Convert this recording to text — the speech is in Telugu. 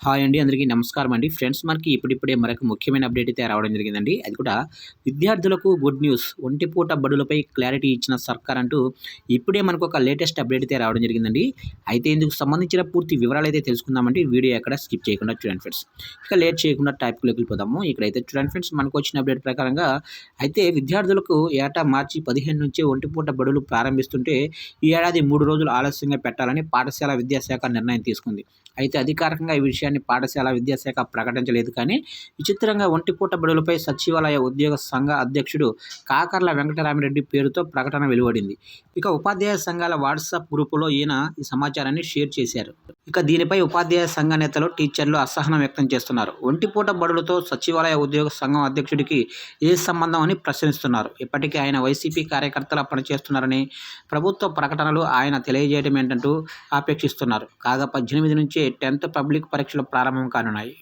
హాయ్ అండి. అందరికీ నమస్కారం అండి. ఫ్రెండ్స్ మనకి ఇప్పుడిప్పుడే మరొక ముఖ్యమైన అప్డేట్ అయితే రావడం జరిగిందండి. అది కూడా విద్యార్థులకు గుడ్ న్యూస్. ఒంటిపూట బడులపై క్లారిటీ ఇచ్చిన సర్కార్ అంటూ ఇప్పుడే మనకొక లేటెస్ట్ అప్డేట్ అయితే రావడం జరిగిందండి. అయితే ఇందుకు సంబంధించిన పూర్తి వివరాలైతే తెలుసుకుందామండి. వీడియో ఎక్కడ స్కిప్ చేయకుండా చూడండి ఫ్రెండ్స్. ఇక లేట్ చేయకుండా టాపిక్‌లోకి వెళ్ళిపోదాము. ఇక్కడైతే చూడండి ఫ్రెండ్స్ మనకొచ్చిన అప్డేట్ ప్రకారంగా అయితే విద్యార్థులకు ఏటా మార్చి 15 నుంచే ఒంటిపూట బడులు ప్రారంభిస్తుంటే ఈ ఏడాది 3 రోజులు ఆలస్యంగా పెట్టాలని పాఠశాల విద్యాశాఖ నిర్ణయం తీసుకుంది. అయితే అధికారికంగా ఈ విషయాన్ని పాఠశాల విద్యాశాఖ ప్రకటించలేదు. కానీ విచిత్రంగా ఒంటిపూట బడులపై సచివాలయ ఉద్యోగ సంఘ అధ్యక్షుడు కాకర్ల వెంకటరామిరెడ్డి పేరుతో ప్రకటన వెలువడింది. ఇక ఉపాధ్యాయ సంఘాల వాట్సాప్ గ్రూపులో ఈయన ఈ సమాచారాన్ని షేర్ చేశారు. ఇక దీనిపై ఉపాధ్యాయ సంఘ నేతలు, టీచర్లు అసహనం వ్యక్తం చేస్తున్నారు. ఒంటిపూట బడులతో సచివాలయ ఉద్యోగ సంఘం అధ్యక్షుడికి ఏ సంబంధం అని ప్రశ్నిస్తున్నారు. ఇప్పటికే ఆయన వైసీపీ కార్యకర్తలా పనిచేస్తున్నారని ప్రభుత్వ ప్రకటనలు ఆయన తెలియజేయడం ఏంటంటూ ఆపేక్షిస్తున్నారు. కాగా 18 నుంచే 10th పబ్లిక్ పరీక్షలు ప్రారంభం కానున్నాయి.